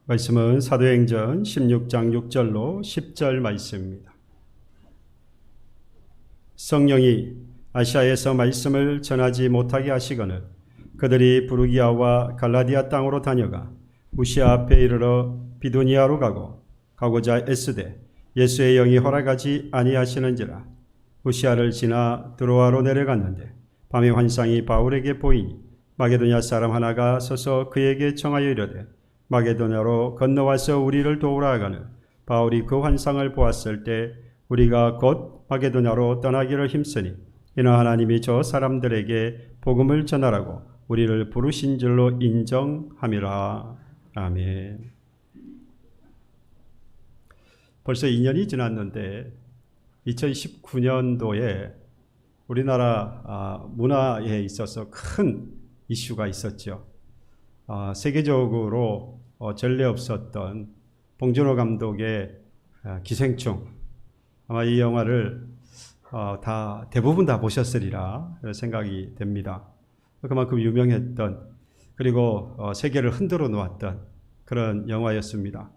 말씀은 사도행전 16장 6절로 10절 말씀입니다. 성령이 아시아에서 말씀을 전하지 못하게 하시거늘 그들이 부르기아와 갈라디아 땅으로 다녀가 무시아 앞에 이르러 비두니아로 가고자 애쓰되 예수의 영이 허락하지 아니하시는지라. 무시아를 지나 드로아로 내려갔는데 밤에 환상이 바울에게 보이니 마게도냐 사람 하나가 서서 그에게 청하여 이르되 마게도냐로 건너와서 우리를 도우라 하거늘 바울이 그 환상을 보았을 때 우리가 곧 마게도냐로 떠나기를 힘쓰니 이는 하나님이 저 사람들에게 복음을 전하라고 우리를 부르신 줄로 인정함이라. 아멘. 벌써 2년이 지났는데 2019년도에 우리나라 문화에 있어서 큰 이슈가 있었죠. 세계적으로 전례 없었던 봉준호 감독의 기생충, 아마 이 영화를 대부분 다 보셨으리라 생각이 됩니다. 그만큼 유명했던, 그리고 세계를 흔들어 놓았던 그런 영화였습니다.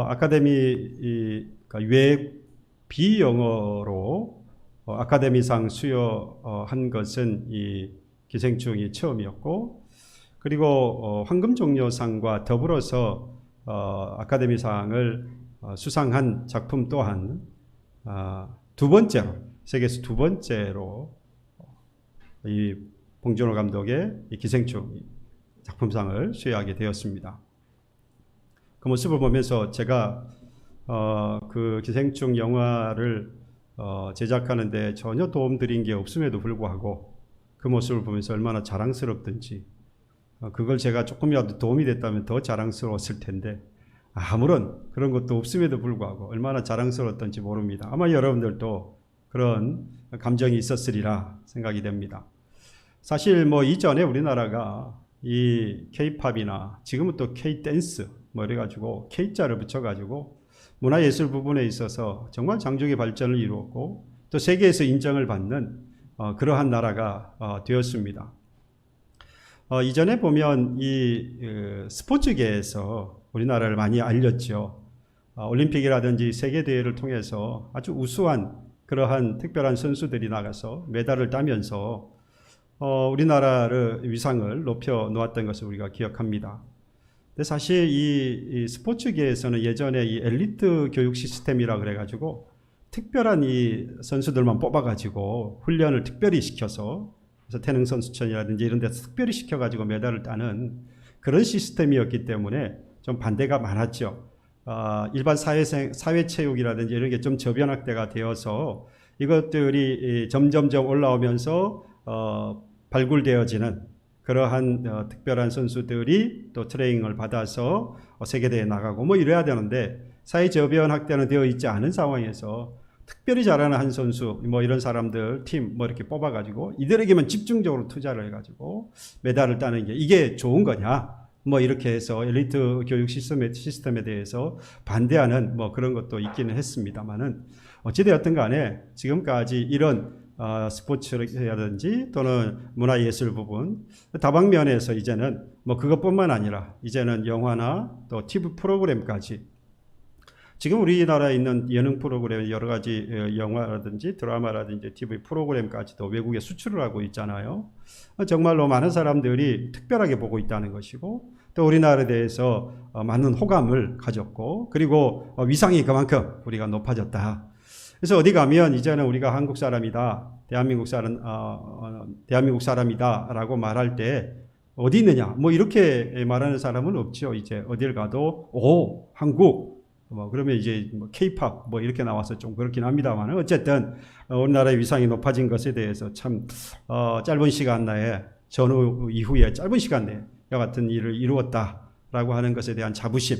아카데미 비영어로 아카데미상 수여한 것은 이 기생충이 처음이었고, 그리고 황금종려상과 더불어서 아카데미상을 수상한 작품 또한 두 번째로, 세계에서 두 번째로 이 봉준호 감독의 이 기생충 작품상을 수여하게 되었습니다. 그 모습을 보면서 제가 그 기생충 영화를 제작하는데 전혀 도움드린 게 없음에도 불구하고 그 모습을 보면서 얼마나 자랑스럽든지, 그걸 제가 조금이라도 도움이 됐다면 더 자랑스러웠을 텐데 아무런 그런 것도 없음에도 불구하고 얼마나 자랑스러웠던지 모릅니다. 아마 여러분들도 그런 감정이 있었으리라 생각이 됩니다. 사실 이전에 우리나라가 이 K-팝이나 지금은 또 K-댄스 이래가지고 K자를 붙여가지고 문화예술 부분에 있어서 정말 장족의 발전을 이루었고 또 세계에서 인정을 받는 그러한 나라가 되었습니다. 이전에 보면 이 스포츠계에서 우리나라를 많이 알렸죠. 올림픽이라든지 세계대회를 통해서 아주 우수한 그러한 특별한 선수들이 나가서 메달을 따면서 우리나라의 위상을 높여 놓았던 것을 우리가 기억합니다. 근데 사실 이 스포츠계에서는 예전에 이 엘리트 교육 시스템이라 그래가지고 특별한 이 선수들만 뽑아가지고 훈련을 특별히 시켜서, 그래서 태능 선수촌이라든지 이런 데서 특별히 시켜가지고 메달을 따는 그런 시스템이었기 때문에 좀 반대가 많았죠. 일반 사회체육이라든지 이런 게 좀 저변학대가 되어서 이것들이 점점점 올라오면서 발굴되어지는 그러한 특별한 선수들이 또 트레이닝을 받아서 세계대회에 나가고 이래야 되는데, 사회저변학대는 되어 있지 않은 상황에서 특별히 잘하는 한 선수 이런 사람들 팀 이렇게 뽑아가지고 이들에게만 집중적으로 투자를 해가지고 메달을 따는 게 이게 좋은 거냐 이렇게 해서 엘리트 교육 시스템에 대해서 반대하는 그런 것도 있기는 했습니다만은, 어찌되었든 간에 지금까지 이런 스포츠라든지 또는 문화예술 부분 다방면에서 이제는 그것뿐만 아니라 이제는 영화나 또 TV 프로그램까지, 지금 우리나라에 있는 예능 프로그램 여러 가지 영화라든지 드라마라든지 TV 프로그램까지도 외국에 수출을 하고 있잖아요. 정말로 많은 사람들이 특별하게 보고 있다는 것이고, 또 우리나라에 대해서 많은 호감을 가졌고, 그리고 위상이 그만큼 우리가 높아졌다. 그래서 어디 가면 이제는 우리가 한국 사람이다, 대한민국 사람이다라고 말할 때 어디 있느냐 이렇게 말하는 사람은 없죠. 이제 어딜 가도 한국 그러면 이제 K-팝 이렇게 나와서 좀 그렇긴 합니다만, 어쨌든 우리나라의 위상이 높아진 것에 대해서 참 짧은 시간 내에, 전후 이후에 짧은 시간 내에 이와 같은 일을 이루었다라고 하는 것에 대한 자부심,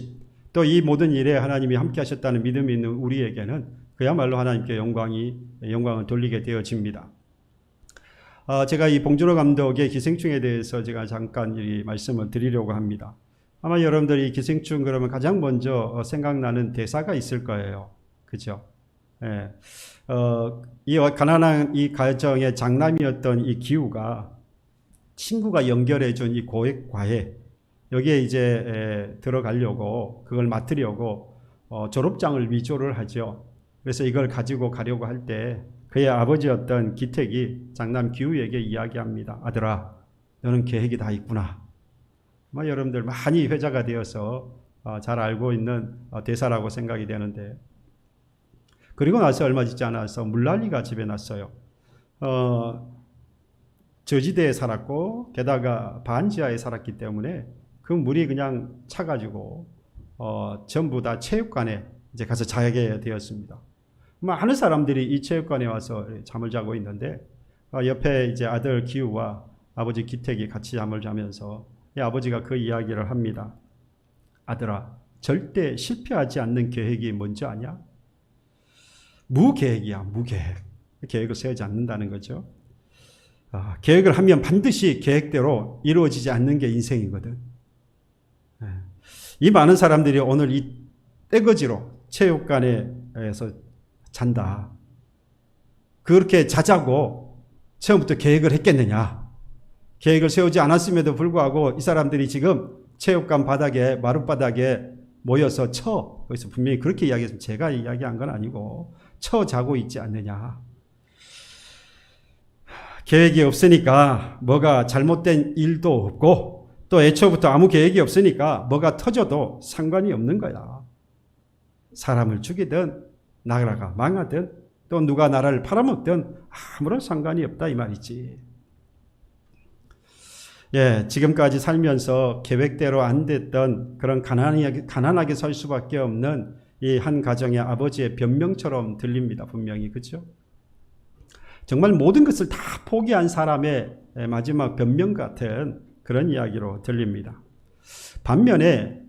또 이 모든 일에 하나님이 함께 하셨다는 믿음이 있는 우리에게는 그야말로 하나님께 영광을 돌리게 되어집니다. 제가 이 봉준호 감독의 기생충에 대해서 제가 잠깐 이 말씀을 드리려고 합니다. 아마 여러분들이 기생충 그러면 가장 먼저 생각나는 대사가 있을 거예요. 그죠? 예. 이 가난한 이 가정의 장남이었던 이 기우가 친구가 연결해준 이 고액 과외, 여기에 이제 들어가려고 그걸 맡으려고 졸업장을 위조를 하죠. 그래서 이걸 가지고 가려고 할 때 그의 아버지였던 기택이 장남 기우에게 이야기합니다. 아들아, 너는 계획이 다 있구나. 여러분들 많이 회자가 되어서 잘 알고 있는 대사라고 생각이 되는데, 그리고 나서 얼마 지지 않아서 물난리가 집에 났어요. 저지대에 살았고 게다가 반지하에 살았기 때문에 그 물이 그냥 차가지고 전부 다 체육관에 이제 가서 자게 되었습니다. 많은 사람들이 이 체육관에 와서 잠을 자고 있는데 옆에 이제 아들 기우와 아버지 기택이 같이 잠을 자면서 이 아버지가 그 이야기를 합니다. 아들아, 절대 실패하지 않는 계획이 뭔지 아냐? 무계획이야, 무계획. 계획을 세우지 않는다는 거죠. 계획을 하면 반드시 계획대로 이루어지지 않는 게 인생이거든. 이 많은 사람들이 오늘 이 떼거지로 체육관에서 잔다. 그렇게 자자고 처음부터 계획을 했겠느냐? 계획을 세우지 않았음에도 불구하고 이 사람들이 지금 체육관 바닥에, 마룻바닥에 모여서 거기서 분명히 그렇게 이야기했습니다. 제가 이야기한 건 아니고 자고 있지 않느냐. 계획이 없으니까 뭐가 잘못된 일도 없고 또 애초부터 아무 계획이 없으니까 뭐가 터져도 상관이 없는 거야. 사람을 죽이든 나라가 망하든 또 누가 나라를 팔아먹든 아무런 상관이 없다 이 말이지. 지금까지 살면서 계획대로 안 됐던 그런 가난하게 살 수밖에 없는 이 한 가정의 아버지의 변명처럼 들립니다. 분명히. 그렇죠? 정말 모든 것을 다 포기한 사람의 마지막 변명 같은 그런 이야기로 들립니다. 반면에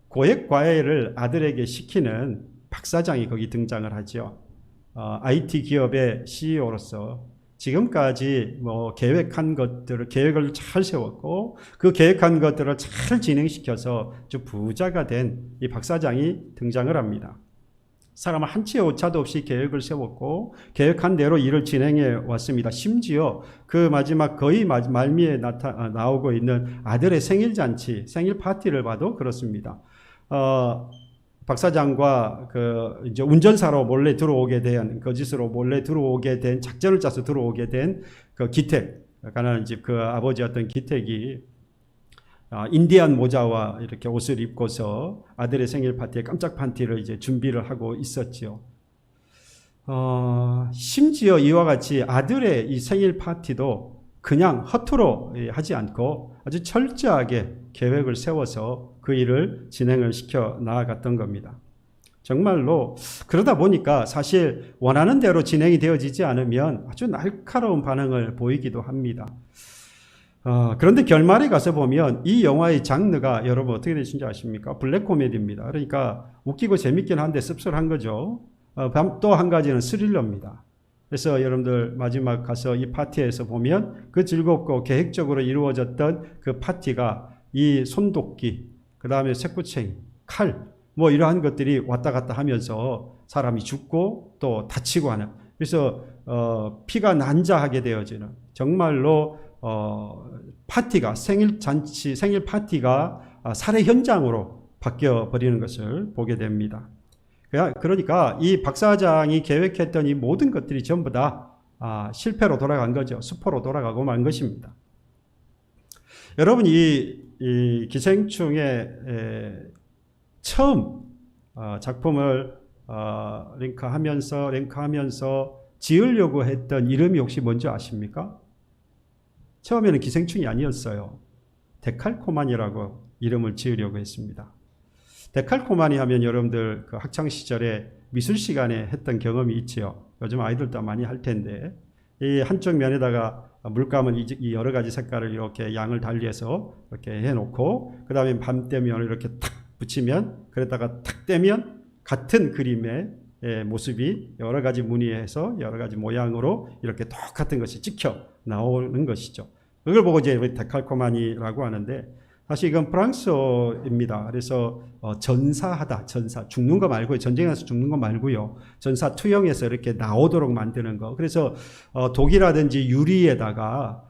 고액과외를 아들에게 시키는 박사장이 거기 등장을 하죠. IT 기업의 CEO로서 지금까지 계획을 잘 세웠고 그 계획한 것들을 잘 진행시켜서 아주 부자가 된 이 박사장이 등장을 합니다. 사람은 한치의 오차도 없이 계획을 세웠고 계획한 대로 일을 진행해 왔습니다. 심지어 그 마지막 거의 말미에 나오고 있는 아들의 생일잔치, 생일 파티를 봐도 그렇습니다. 박사장과 이제 운전사로 몰래 들어오게 된, 거짓으로 몰래 들어오게 된, 작전을 짜서 들어오게 된 그 기택, 가난한 집 그 아버지였던 기택이 인디안 모자와 이렇게 옷을 입고서 아들의 생일 파티에 깜짝 파티를 이제 준비를 하고 있었죠. 심지어 이와 같이 아들의 이 생일 파티도 그냥 허투루 하지 않고 아주 철저하게 계획을 세워서 그 일을 진행을 시켜 나아갔던 겁니다. 정말로 그러다 보니까 사실 원하는 대로 진행이 되어지지 않으면 아주 날카로운 반응을 보이기도 합니다. 그런데 결말에 가서 보면 이 영화의 장르가 여러분 어떻게 되신지 아십니까? 블랙 코미디입니다. 그러니까 웃기고 재밌긴 한데 씁쓸한 거죠. 또 한 가지는 스릴러입니다. 그래서 여러분들 마지막 가서 이 파티에서 보면 그 즐겁고 계획적으로 이루어졌던 그 파티가 이 손도끼, 그 다음에 쇠구챙이, 칼, 이러한 것들이 왔다 갔다 하면서 사람이 죽고 또 다치고 하는, 그래서 피가 난자하게 되어지는 정말로 파티가 생일 파티가 살해 현장으로 바뀌어 버리는 것을 보게 됩니다. 그러니까 이 박사장이 계획했던 이 모든 것들이 전부 다 실패로 돌아간 거죠. 수포로 돌아가고 만 것입니다. 여러분, 이 기생충의 처음 작품을 랭크하면서 지으려고 했던 이름이 혹시 뭔지 아십니까? 처음에는 기생충이 아니었어요. 데칼코마니라고 이름을 지으려고 했습니다. 데칼코마니 하면 여러분들 그 학창 시절에 미술 시간에 했던 경험이 있지요. 요즘 아이들도 많이 할 텐데 이 한쪽 면에다가 물감은 이 여러 가지 색깔을 이렇게 양을 달리해서 이렇게 해놓고 그 다음에 밤 되면 이렇게 탁 붙이면 그랬다가 탁 떼면 같은 그림의 모습이 여러 가지 무늬해서 여러 가지 모양으로 이렇게 똑같은 것이 찍혀 나오는 것이죠. 그걸 보고 이제 데칼코마니라고 하는데 사실 이건 프랑스어입니다. 그래서 전사하다, 죽는 거 말고요. 전쟁에서 죽는 거 말고요. 전사 투영해서 이렇게 나오도록 만드는 거. 그래서 독이라든지 유리에다가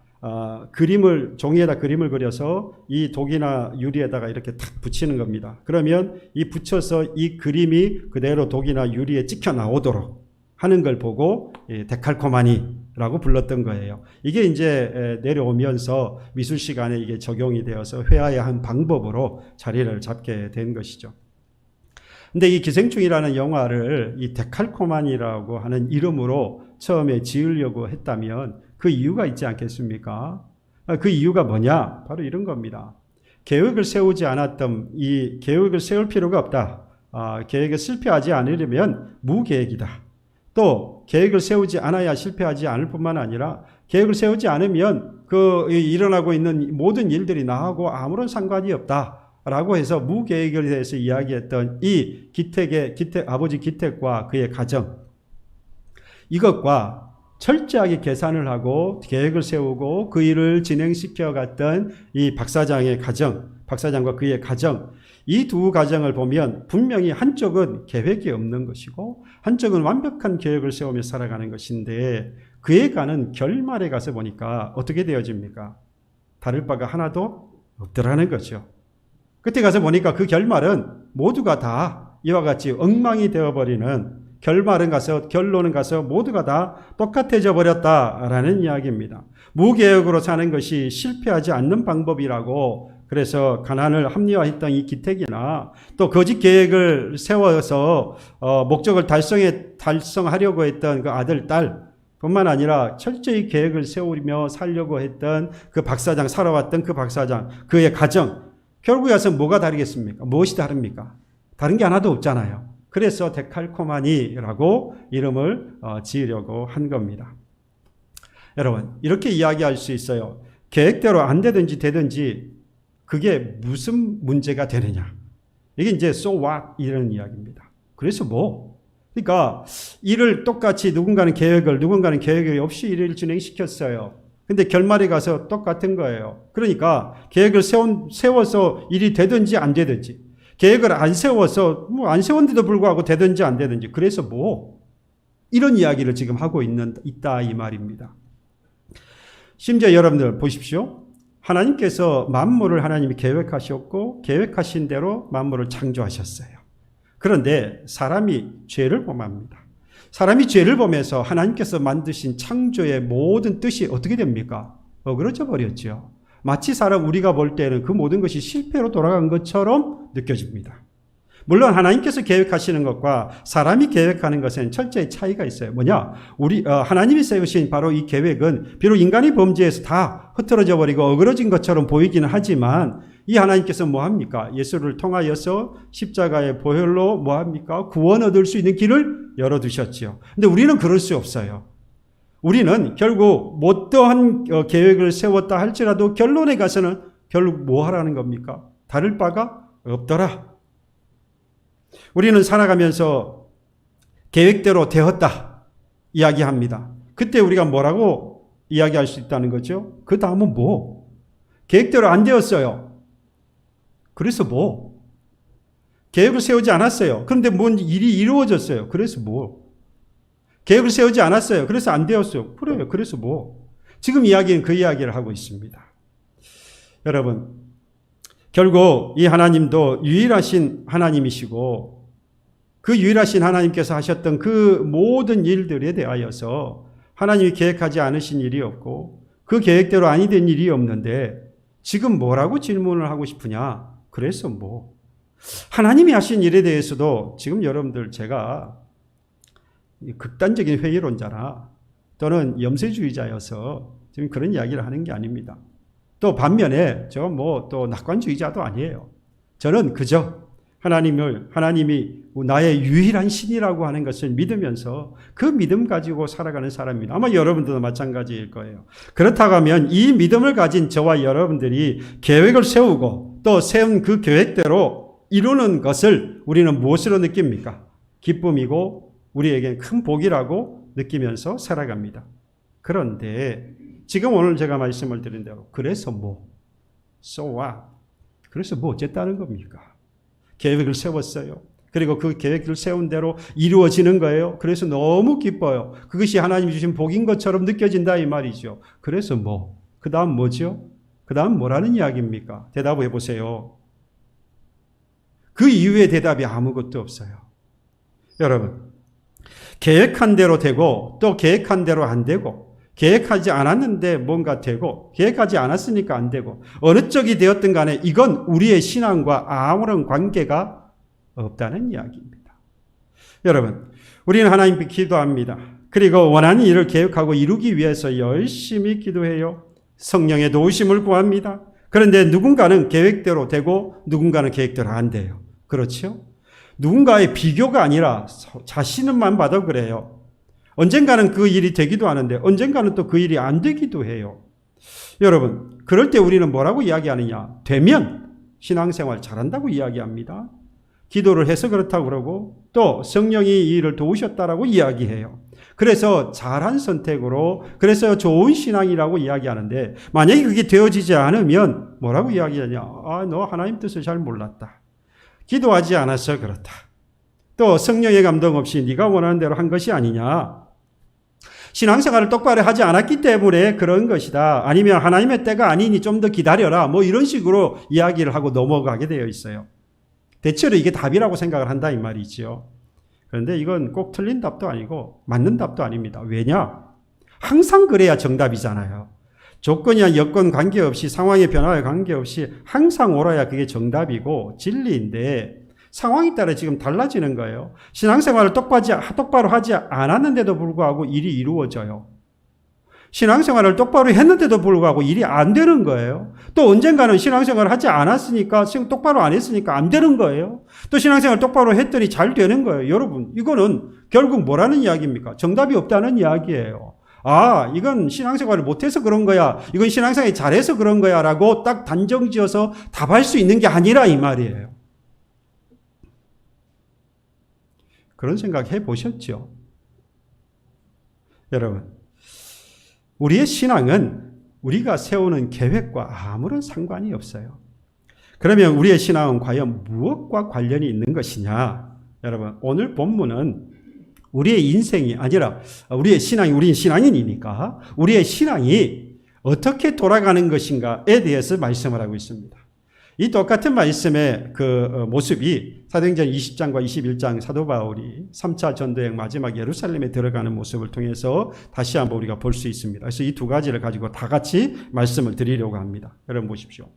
종이에다 그림을 그려서 이 독이나 유리에다가 이렇게 탁 붙이는 겁니다. 그러면 이 붙여서 이 그림이 그대로 독이나 유리에 찍혀 나오도록 하는 걸 보고 데칼코마니라고 불렀던 거예요. 이게 이제 내려오면서 미술 시간에 이게 적용이 되어서 회화의 한 방법으로 자리를 잡게 된 것이죠. 근데 이 기생충이라는 영화를 이 데칼코마니라고 하는 이름으로 처음에 지으려고 했다면 그 이유가 있지 않겠습니까? 그 이유가 뭐냐? 바로 이런 겁니다. 계획을 세우지 않았던 이 계획을 세울 필요가 없다. 계획에 실패하지 않으려면 무계획이다. 또 계획을 세우지 않아야 실패하지 않을 뿐만 아니라 계획을 세우지 않으면 일어나고 있는 모든 일들이 나하고 아무런 상관이 없다라고 해서 무계획에 대해서 이야기했던 이 아버지 기택과 그의 가정, 이것과 철저하게 계산을 하고 계획을 세우고 그 일을 진행시켜 갔던 이 박사장과 그의 가정, 이 두 가정을 보면 분명히 한쪽은 계획이 없는 것이고 한쪽은 완벽한 계획을 세우며 살아가는 것인데 그에 가는 결말에 가서 보니까 어떻게 되어집니까? 다를 바가 하나도 없더라는 거죠. 그때 가서 보니까 그 결말은 모두가 다 이와 같이 엉망이 되어버리는 결론은 가서 모두가 다 똑같아져 버렸다라는 이야기입니다. 무계획으로 사는 것이 실패하지 않는 방법이라고 그래서 가난을 합리화했던 이 기택이나 또 거짓 계획을 세워서 목적을 달성하려고 했던 그 아들, 딸 뿐만 아니라 철저히 계획을 세우며 살려고 했던 그 박사장, 살아왔던 그 박사장, 그의 가정, 결국에 와서 뭐가 다르겠습니까? 무엇이 다릅니까? 다른 게 하나도 없잖아요. 그래서 데칼코마니라고 이름을 지으려고 한 겁니다. 여러분, 이렇게 이야기할 수 있어요. 계획대로 안 되든지 되든지 그게 무슨 문제가 되느냐. 이게 이제 so what 이런 이야기입니다. 그래서 그러니까 일을 똑같이 누군가는 계획이 없이 일을 진행시켰어요. 근데 결말에 가서 똑같은 거예요. 그러니까 계획을 세워서 일이 되든지 안 되든지, 계획을 안 세워서 안 세웠는데도 불구하고 되든지 안 되든지, 그래서 이런 이야기를 지금 하고 있다 이 말입니다. 심지어 여러분들 보십시오. 하나님께서 만물을 하나님이 계획하셨고 계획하신 대로 만물을 창조하셨어요. 그런데 사람이 죄를 범합니다. 사람이 죄를 범해서 하나님께서 만드신 창조의 모든 뜻이 어떻게 됩니까? 어그러져 버렸죠. 마치 우리가 볼 때는 그 모든 것이 실패로 돌아간 것처럼 느껴집니다. 물론 하나님께서 계획하시는 것과 사람이 계획하는 것은 철저히 차이가 있어요. 하나님이 세우신 바로 이 계획은 비록 인간이 범죄해서 다 흐트러져 버리고 어그러진 것처럼 보이기는 하지만 이 하나님께서 뭐합니까? 예수를 통하여서 십자가의 보혈로 뭐합니까? 구원 얻을 수 있는 길을 열어두셨지요. 근데 우리는 그럴 수 없어요. 우리는 결국 어떠한 계획을 세웠다 할지라도 결론에 가서는 결국 뭐 하라는 겁니까? 다를 바가 없더라. 우리는 살아가면서 계획대로 되었다 이야기합니다. 그때 우리가 뭐라고 이야기할 수 있다는 거죠? 그 다음은 계획대로 안 되었어요. 그래서 계획을 세우지 않았어요. 그런데 뭔 일이 이루어졌어요. 그래서 계획을 세우지 않았어요. 그래서 안 되었어요. 그래요. 그래서 지금 이야기는 그 이야기를 하고 있습니다. 여러분, 결국 이 하나님도 유일하신 하나님이시고 그 유일하신 하나님께서 하셨던 그 모든 일들에 대하여서 하나님이 계획하지 않으신 일이 없고 그 계획대로 아니 된 일이 없는데 지금 뭐라고 질문을 하고 싶으냐? 그래서 하나님이 하신 일에 대해서도 지금 여러분들 제가 극단적인 회의론자나 또는 염세주의자여서 지금 그런 이야기를 하는 게 아닙니다. 또 반면에 또 낙관주의자도 아니에요. 저는 그저 하나님이 나의 유일한 신이라고 하는 것을 믿으면서 그 믿음 가지고 살아가는 사람입니다. 아마 여러분들도 마찬가지일 거예요. 그렇다고 하면 이 믿음을 가진 저와 여러분들이 계획을 세우고 또 세운 그 계획대로 이루는 것을 우리는 무엇으로 느낍니까? 기쁨이고 우리에겐 큰 복이라고 느끼면서 살아갑니다. 그런데 지금 오늘 제가 말씀을 드린 대로 그래서 so what? 그래서 어쨌다는 겁니까? 계획을 세웠어요. 그리고 그 계획을 세운 대로 이루어지는 거예요. 그래서 너무 기뻐요. 그것이 하나님이 주신 복인 것처럼 느껴진다 이 말이죠. 그래서 그 다음 뭐죠? 그 다음 뭐라는 이야기입니까? 대답해 보세요. 그 이후에 대답이 아무것도 없어요. 여러분, 계획한 대로 되고 또 계획한 대로 안 되고, 계획하지 않았는데 뭔가 되고 계획하지 않았으니까 안 되고, 어느 쪽이 되었든 간에 이건 우리의 신앙과 아무런 관계가 없다는 이야기입니다. 여러분, 우리는 하나님께 기도합니다. 그리고 원하는 일을 계획하고 이루기 위해서 열심히 기도해요. 성령의 도우심을 구합니다. 그런데 누군가는 계획대로 되고 누군가는 계획대로 안 돼요. 그렇죠? 누군가의 비교가 아니라 자신만 봐도 그래요. 언젠가는 그 일이 되기도 하는데 언젠가는 또 그 일이 안 되기도 해요. 여러분, 그럴 때 우리는 뭐라고 이야기하느냐? 되면 신앙생활 잘한다고 이야기합니다. 기도를 해서 그렇다고 그러고 또 성령이 이 일을 도우셨다라고 이야기해요. 그래서 잘한 선택으로, 그래서 좋은 신앙이라고 이야기하는데, 만약에 그게 되어지지 않으면 뭐라고 이야기하냐? 너 하나님 뜻을 잘 몰랐다. 기도하지 않아서 그렇다. 또 성령의 감동 없이 네가 원하는 대로 한 것이 아니냐. 신앙생활을 똑바로 하지 않았기 때문에 그런 것이다. 아니면 하나님의 때가 아니니 좀 더 기다려라. 뭐 이런 식으로 이야기를 하고 넘어가게 되어 있어요. 대체로 이게 답이라고 생각을 한다 이 말이지요. 그런데 이건 꼭 틀린 답도 아니고 맞는 답도 아닙니다. 왜냐? 항상 그래야 정답이잖아요. 조건이나 여건 관계없이, 상황의 변화에 관계없이 항상 옳아야 그게 정답이고 진리인데, 상황에 따라 지금 달라지는 거예요. 신앙생활을 똑바로 하지 않았는데도 불구하고 일이 이루어져요. 신앙생활을 똑바로 했는데도 불구하고 일이 안 되는 거예요. 또 언젠가는 신앙생활을 하지 않았으니까, 똑바로 안 했으니까 안 되는 거예요. 또 신앙생활을 똑바로 했더니 잘 되는 거예요. 여러분, 이거는 결국 뭐라는 이야기입니까? 정답이 없다는 이야기예요. 이건 신앙생활을 못해서 그런 거야. 이건 신앙생활이 잘해서 그런 거야. 라고 딱 단정 지어서 답할 수 있는 게 아니라 이 말이에요. 그런 생각 해보셨죠? 여러분, 우리의 신앙은 우리가 세우는 계획과 아무런 상관이 없어요. 그러면 우리의 신앙은 과연 무엇과 관련이 있는 것이냐? 여러분, 오늘 본문은 우리의 인생이 아니라 우리의 신앙이, 우리는 신앙인이니까 우리의 신앙이 어떻게 돌아가는 것인가에 대해서 말씀을 하고 있습니다. 이 똑같은 말씀의 그 모습이 사도행전 20장과 21장 사도 바울이 3차 전도여행 마지막 예루살렘에 들어가는 모습을 통해서 다시 한번 우리가 볼 수 있습니다. 그래서 이 두 가지를 가지고 다 같이 말씀을 드리려고 합니다. 여러분 보십시오.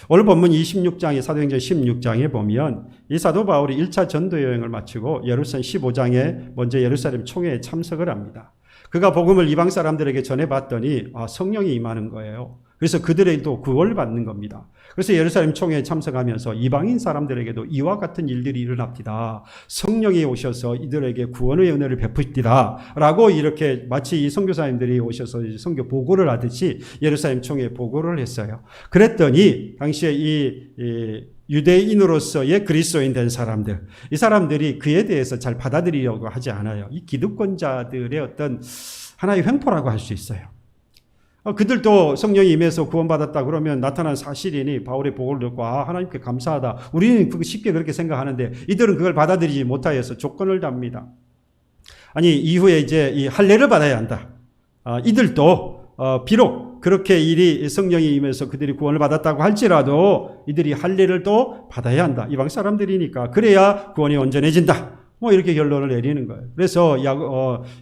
오늘 본문 26장의 사도행전 16장에 보면 이 사도 바울이 1차 전도여행을 마치고 예루살렘 15장에 먼저 예루살렘 총회에 참석을 합니다. 그가 복음을 이방 사람들에게 전해봤더니 성령이 임하는 거예요. 그래서 그들에게도 구원을 받는 겁니다. 그래서 예루살렘 총회에 참석하면서 이방인 사람들에게도 이와 같은 일들이 일어납니다. 성령이 오셔서 이들에게 구원의 은혜를 베푸시다 라고 이렇게 마치 이 선교사님들이 오셔서 선교 보고를 하듯이 예루살렘 총회에 보고를 했어요. 그랬더니 당시에 이 유대인으로서의 그리스도인 된 사람들, 이 사람들이 그에 대해서 잘 받아들이려고 하지 않아요. 이 기득권자들의 어떤 하나의 횡포라고 할 수 있어요. 그들도 성령이 임해서 구원받았다 그러면 나타난 사실이니 바울의 보고를 듣고 하나님께 감사하다. 우리는 그거 쉽게 그렇게 생각하는데 이들은 그걸 받아들이지 못하여서 조건을 답니다. 아니 이후에 이제 이 할례를 받아야 한다. 이들도 비록 그렇게 일이 성령이 임해서 그들이 구원을 받았다고 할지라도 이들이 할례를 또 받아야 한다. 이방 사람들이니까 그래야 구원이 온전해진다. 뭐 이렇게 결론을 내리는 거예요. 그래서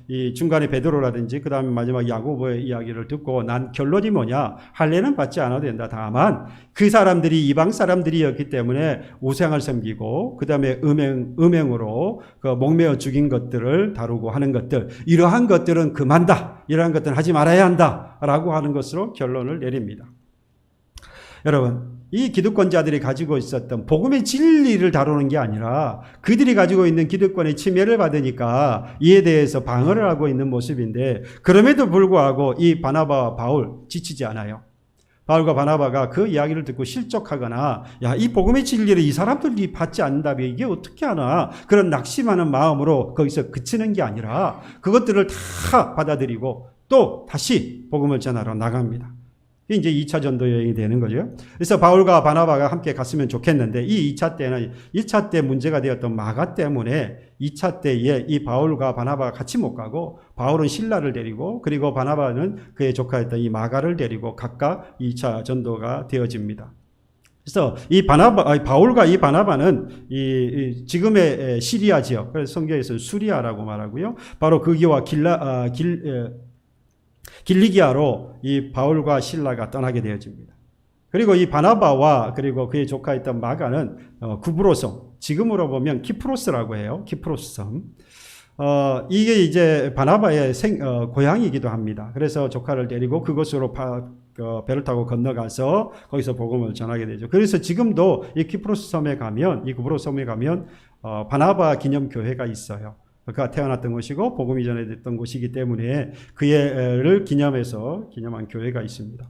이 중간에 베드로라든지 그 다음에 마지막 야고보의 이야기를 듣고 난 결론이 뭐냐? 할례는 받지 않아도 된다. 다만 그 사람들이 이방 사람들이었기 때문에 우상을 섬기고 그 다음에 음행으로 그 목매어 죽인 것들을 다루고 하는 것들, 이러한 것들은 금한다. 이러한 것들은 하지 말아야 한다라고 하는 것으로 결론을 내립니다. 여러분, 이 기득권자들이 가지고 있었던 복음의 진리를 다루는 게 아니라 그들이 가지고 있는 기득권의 침해를 받으니까 이에 대해서 방어를 하고 있는 모습인데, 그럼에도 불구하고 이 바나바와 바울 지치지 않아요. 바울과 바나바가 그 이야기를 듣고 실족하거나 이 복음의 진리를 이 사람들이 받지 않는다면 이게 어떻게 하나 그런 낙심하는 마음으로 거기서 그치는 게 아니라 그것들을 다 받아들이고 또 다시 복음을 전하러 나갑니다. 이게 이제 2차 전도 여행이 되는 거죠. 그래서 바울과 바나바가 함께 갔으면 좋겠는데 이 2차 때는 1차 때 문제가 되었던 마가 때문에 2차 때에 이 바울과 바나바가 같이 못 가고 바울은 실라를 데리고 그리고 바나바는 그의 조카였던 이 마가를 데리고 각각 2차 전도가 되어집니다. 그래서 이 바울과 이 바나바는 지금의 시리아 지역, 그래서 성경에서 수리아라고 말하고요. 바로 거기와 길리기아로 이 바울과 실라가 떠나게 되어집니다. 그리고 이 바나바와 그리고 그의 조카였던 마가는 구브로섬, 지금으로 보면 키프로스라고 해요. 키프로스 섬. 이게 이제 바나바의 고향이기도 합니다. 그래서 조카를 데리고 그곳으로 배를 타고 건너가서 거기서 복음을 전하게 되죠. 그래서 지금도 이 키프로스 섬에 가면, 이 구브로스 섬에 가면 바나바 기념교회가 있어요. 그가 태어났던 곳이고 복음이 전해졌던 곳이기 때문에 그를 기념한 교회가 있습니다.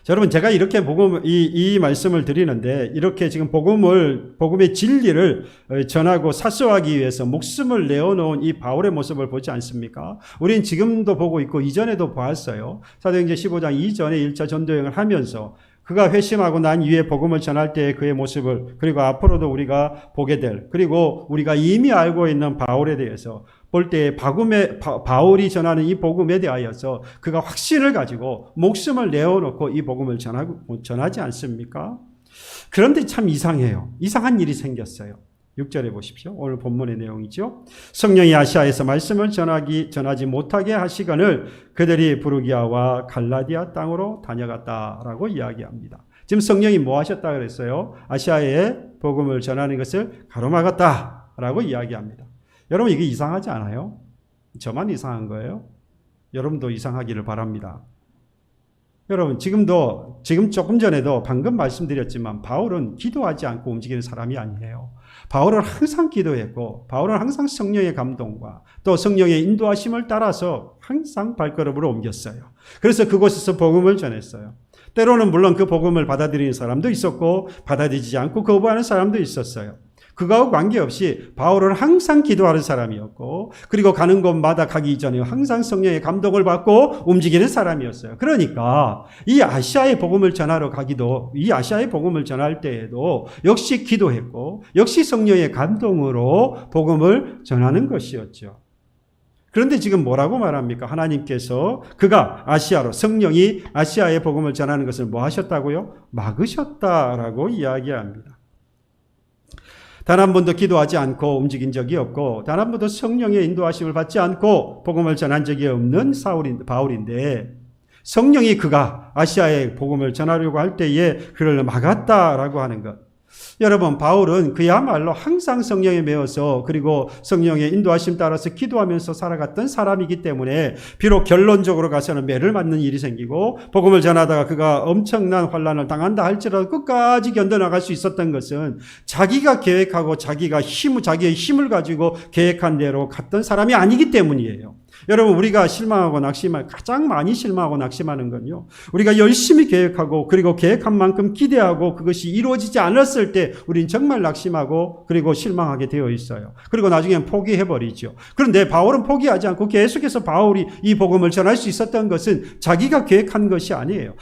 자, 여러분, 제가 이렇게 이 말씀을 드리는데, 이렇게 지금 복음의 진리를 전하고 사수하기 위해서 목숨을 내어놓은 이 바울의 모습을 보지 않습니까? 우린 지금도 보고 있고, 이전에도 보았어요. 사도행전 15장 이전에 1차 전도여행을 하면서, 그가 회심하고 난 이후에 복음을 전할 때의 그의 모습을, 그리고 앞으로도 우리가 보게 될, 그리고 우리가 이미 알고 있는 바울에 대해서 볼 때 바울이 전하는 이 복음에 대하여서 그가 확신을 가지고 목숨을 내어놓고 이 복음을 전하지 않습니까? 그런데 참 이상해요. 이상한 일이 생겼어요. 6절에 보십시오. 오늘 본문의 내용이죠. 성령이 아시아에서 말씀을 전하지 못하게 하시거늘 그들이 부르기아와 갈라디아 땅으로 다녀갔다라고 이야기합니다. 지금 성령이 뭐 하셨다 그랬어요? 아시아에 복음을 전하는 것을 가로막았다라고 이야기합니다. 여러분, 이게 이상하지 않아요? 저만 이상한 거예요? 여러분도 이상하기를 바랍니다. 여러분, 지금 조금 전에도 방금 말씀드렸지만 바울은 기도하지 않고 움직이는 사람이 아니에요. 바울은 항상 기도했고, 바울은 항상 성령의 감동과 또 성령의 인도하심을 따라서 항상 발걸음을 옮겼어요. 그래서 그곳에서 복음을 전했어요. 때로는 물론 그 복음을 받아들이는 사람도 있었고, 받아들이지 않고 거부하는 사람도 있었어요. 그거하고 관계없이 바울은 항상 기도하는 사람이었고, 그리고 가는 곳마다 가기 전에 항상 성령의 감동을 받고 움직이는 사람이었어요. 그러니까 이 아시아의 복음을 전하러 가기도, 이 아시아의 복음을 전할 때에도 역시 기도했고, 역시 성령의 감동으로 복음을 전하는 것이었죠. 그런데 지금 뭐라고 말합니까? 하나님께서 그가 성령이 아시아의 복음을 전하는 것을 뭐 하셨다고요? 막으셨다라고 이야기합니다. 단 한 번도 기도하지 않고 움직인 적이 없고, 단 한 번도 성령의 인도하심을 받지 않고 복음을 전한 적이 없는 바울인데, 성령이 그가 아시아의 복음을 전하려고 할 때에 그를 막았다라고 하는 것. 여러분, 바울은 그야말로 항상 성령에 매어서 그리고 성령의 인도하심 따라서 기도하면서 살아갔던 사람이기 때문에 비록 결론적으로 가서는 매를 맞는 일이 생기고 복음을 전하다가 그가 엄청난 환난을 당한다 할지라도 끝까지 견뎌나갈 수 있었던 것은 자기가 계획하고 자기의 힘을 가지고 계획한 대로 갔던 사람이 아니기 때문이에요. 여러분, 우리가 가장 많이 실망하고 낙심하는 건요, 우리가 열심히 계획하고 그리고 계획한 만큼 기대하고 그것이 이루어지지 않았을 때 우린 정말 낙심하고 그리고 실망하게 되어 있어요. 그리고 나중엔 포기해버리죠. 그런데 바울은 포기하지 않고 계속해서 바울이 이 복음을 전할 수 있었던 것은 자기가 계획한 것이 아니에요.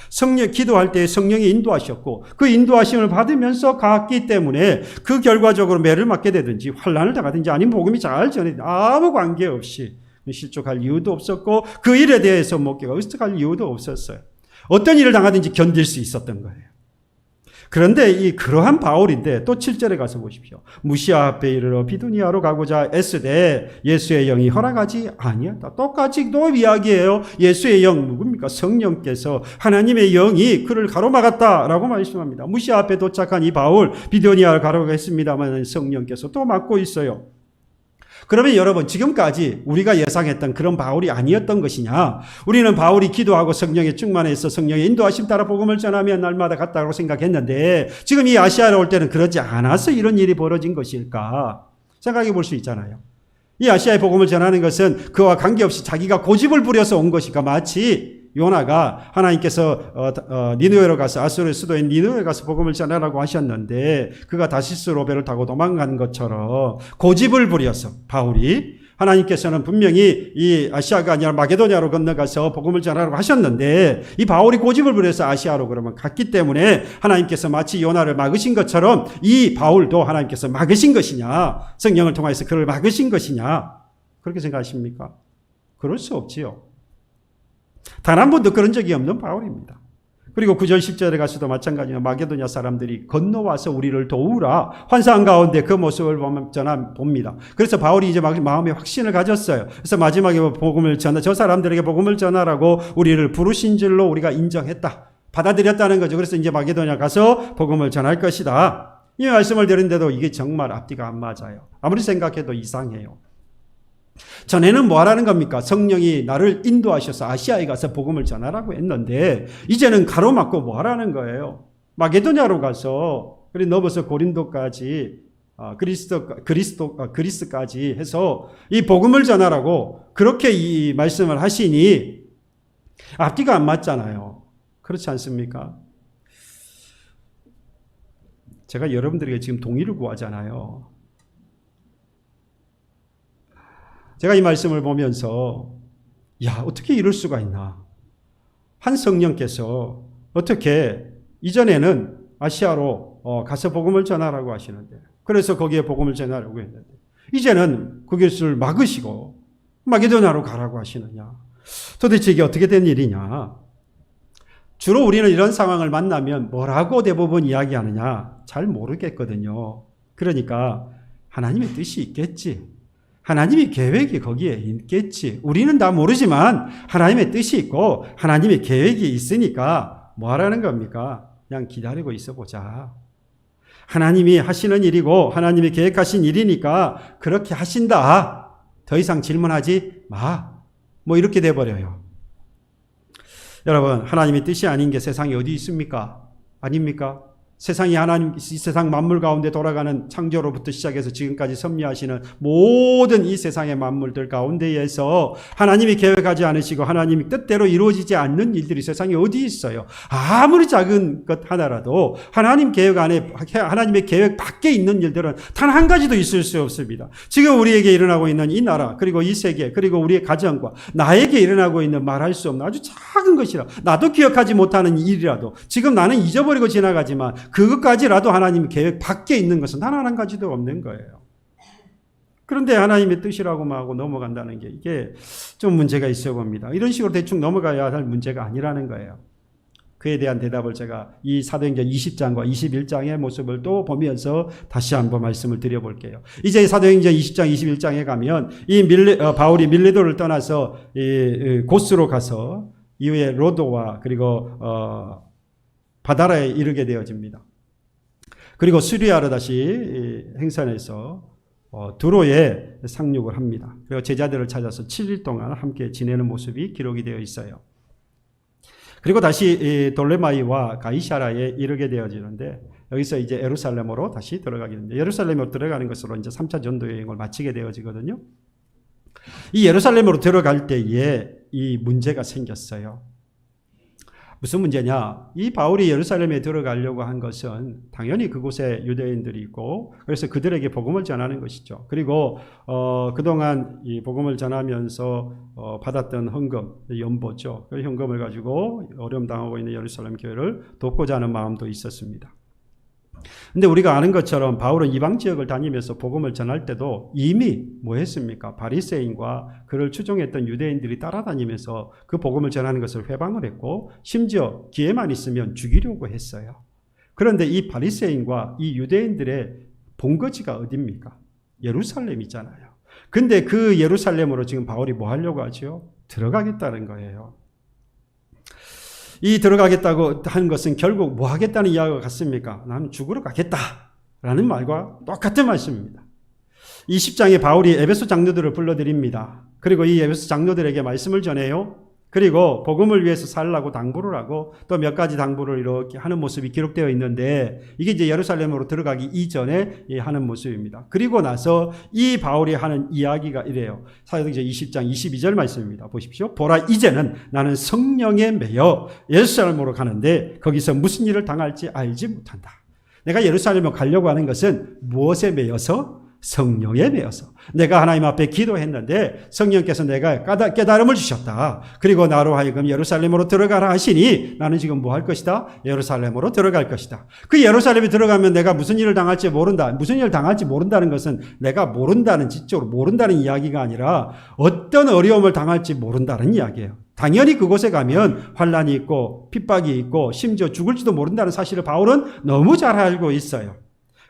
기도할 때 성령이 인도하셨고 그 인도하심을 받으면서 갔기 때문에 그 결과적으로 매를 맞게 되든지 환난을 당하든지 아니면 복음이 잘 전해 아무 관계없이 실족할 이유도 없었고 그 일에 대해서 목회가 의식할 이유도 없었어요. 어떤 일을 당하든지 견딜 수 있었던 거예요. 그런데 그러한 바울인데 또 7절에 가서 보십시오. 무시아 앞에 이르러 비두니아로 가고자 애쓰되 예수의 영이 허락하지 아니었다. 똑같이 또 이야기해요. 예수의 영 누굽니까? 성령께서, 하나님의 영이 그를 가로막았다라고 말씀합니다. 무시아 앞에 도착한 이 바울, 비두니아를 가로막았습니다만 성령께서 또 막고 있어요. 그러면 여러분, 지금까지 우리가 예상했던 그런 바울이 아니었던 것이냐? 우리는 바울이 기도하고 성령에 충만해서 성령의 인도하심 따라 복음을 전하며 날마다 갔다고 생각했는데 지금 이 아시아로 올 때는 그러지 않아서 이런 일이 벌어진 것일까? 생각해 볼 수 있잖아요. 이 아시아의 복음을 전하는 것은 그와 관계없이 자기가 고집을 부려서 온 것이니까, 마치 요나가 하나님께서 니느웨로 가서, 아수르의 수도인 니느웨에 가서 복음을 전하라고 하셨는데 그가 다시스 로베를 타고 도망간 것처럼 고집을 부려서 바울이 하나님께서는 분명히 이 아시아가 아니라 마게도냐로 건너가서 복음을 전하라고 하셨는데 이 바울이 고집을 부려서 아시아로 그러면 갔기 때문에 하나님께서 마치 요나를 막으신 것처럼 이 바울도 하나님께서 막으신 것이냐, 성령을 통해서 그를 막으신 것이냐, 그렇게 생각하십니까? 그럴 수 없지요. 단 한 번도 그런 적이 없는 바울입니다. 그리고 9절 10절에 가서도 마찬가지로 마게도냐 사람들이 건너와서 우리를 도우라 환상 가운데 그 모습을 봅니다. 그래서 바울이 이제 마음에 확신을 가졌어요. 그래서 마지막에 저 사람들에게 복음을 전하라고 우리를 부르신 줄로 우리가 인정했다. 받아들였다는 거죠. 그래서 이제 마게도냐 가서 복음을 전할 것이다. 이 말씀을 드렸는데도 이게 정말 앞뒤가 안 맞아요. 아무리 생각해도 이상해요. 전에는 뭐 하라는 겁니까? 성령이 나를 인도하셔서 아시아에 가서 복음을 전하라고 했는데 이제는 가로막고 뭐 하라는 거예요? 마게도냐로 가서 그리고 넘어서 고린도까지 그리스까지 해서 이 복음을 전하라고 그렇게 이 말씀을 하시니 앞뒤가 안 맞잖아요. 그렇지 않습니까? 제가 여러분들에게 지금 동의를 구하잖아요. 제가 이 말씀을 보면서 어떻게 이럴 수가 있나. 한 성령께서 어떻게 이전에는 아시아로 가서 복음을 전하라고 하시는데 그래서 거기에 복음을 전하라고 했는데 이제는 그것을 막으시고 마게도냐로 가라고 하시느냐. 도대체 이게 어떻게 된 일이냐. 주로 우리는 이런 상황을 만나면 뭐라고 대부분 이야기하느냐 잘 모르겠거든요. 그러니까 하나님의 뜻이 있겠지. 하나님의 계획이 거기에 있겠지. 우리는 다 모르지만 하나님의 뜻이 있고 하나님의 계획이 있으니까 뭐 하라는 겁니까? 그냥 기다리고 있어 보자. 하나님이 하시는 일이고 하나님이 계획하신 일이니까 그렇게 하신다. 더 이상 질문하지 마. 뭐 이렇게 돼버려요. 여러분, 하나님의 뜻이 아닌 게 세상에 어디 있습니까? 아닙니까? 세상이 이 세상 만물 가운데 돌아가는 창조로부터 시작해서 지금까지 섭리하시는 모든 이 세상의 만물들 가운데에서 하나님이 계획하지 않으시고 하나님이 뜻대로 이루어지지 않는 일들이 세상에 어디 있어요? 아무리 작은 것 하나라도 하나님 계획 안에, 하나님의 계획 밖에 있는 일들은 단 한 가지도 있을 수 없습니다. 지금 우리에게 일어나고 있는 이 나라, 그리고 이 세계, 그리고 우리의 가정과 나에게 일어나고 있는 말할 수 없는 아주 작은 것이라, 나도 기억하지 못하는 일이라도 지금 나는 잊어버리고 지나가지만 그것까지라도 하나님 계획 밖에 있는 것은 단 한 가지도 없는 거예요. 그런데 하나님의 뜻이라고 하고 넘어간다는 게 이게 좀 문제가 있어 봅니다. 이런 식으로 대충 넘어가야 할 문제가 아니라는 거예요. 그에 대한 대답을 제가 이 사도행전 20장과 21장의 모습을 또 보면서 다시 한번 말씀을 드려볼게요. 이제 사도행전 20장, 21장에 가면 바울이 밀레도를 떠나서 고스로 가서 이후에 로도와 그리고 바다라에 이르게 되어집니다. 그리고 수리아로 다시 행선해서 두로에 상륙을 합니다. 그리고 제자들을 찾아서 7일 동안 함께 지내는 모습이 기록이 되어 있어요. 그리고 다시 돌레마이와 가이사라에 이르게 되어지는데 여기서 이제 예루살렘으로 다시 들어가게 됩니다. 예루살렘으로 들어가는 것으로 이제 3차 전도 여행을 마치게 되어지거든요. 이 예루살렘으로 들어갈 때에 이 문제가 생겼어요. 무슨 문제냐? 이 바울이 예루살렘에 들어가려고 한 것은 당연히 그곳에 유대인들이 있고 그래서 그들에게 복음을 전하는 것이죠. 그리고 그동안 이 복음을 전하면서 받았던 헌금, 연보죠. 그 헌금을 가지고 어려움 당하고 있는 예루살렘 교회를 돕고자 하는 마음도 있었습니다. 근데 우리가 아는 것처럼 바울은 이방 지역을 다니면서 복음을 전할 때도 이미 뭐 했습니까? 바리새인과 그를 추종했던 유대인들이 따라다니면서 그 복음을 전하는 것을 회방을 했고 심지어 기회만 있으면 죽이려고 했어요. 그런데 이 바리새인과 이 유대인들의 본거지가 어디입니까? 예루살렘이잖아요. 근데 그 예루살렘으로 지금 바울이 뭐 하려고 하죠? 들어가겠다는 거예요. 이 들어가겠다고 하는 것은 결국 뭐 하겠다는 이야기가 같습니까? 나는 죽으러 가겠다라는 말과 똑같은 말씀입니다. 20장에 바울이 에베소 장로들을 불러드립니다. 그리고 이 에베소 장로들에게 말씀을 전해요. 그리고 복음을 위해서 살라고 당부를 하고 또 몇 가지 당부를 이렇게 하는 모습이 기록되어 있는데 이게 이제 예루살렘으로 들어가기 이전에 하는 모습입니다. 그리고 나서 이 바울이 하는 이야기가 이래요. 사도행전 20장 22절 말씀입니다. 보십시오. 보라, 이제는 나는 성령에 매여 예루살렘으로 가는데 거기서 무슨 일을 당할지 알지 못한다. 내가 예루살렘으로 가려고 하는 것은 무엇에 매여서? 성령에 매여서. 내가 하나님 앞에 기도했는데 성령께서 내가 깨달음을 주셨다. 그리고 나로 하여금 예루살렘으로 들어가라 하시니 나는 지금 뭐 할 것이다? 예루살렘으로 들어갈 것이다. 그 예루살렘에 들어가면 내가 무슨 일을 당할지 모른다. 무슨 일을 당할지 모른다는 것은 내가 모른다는, 지적으로 모른다는 이야기가 아니라 어떤 어려움을 당할지 모른다는 이야기예요. 당연히 그곳에 가면 환난이 있고 핍박이 있고 심지어 죽을지도 모른다는 사실을 바울은 너무 잘 알고 있어요.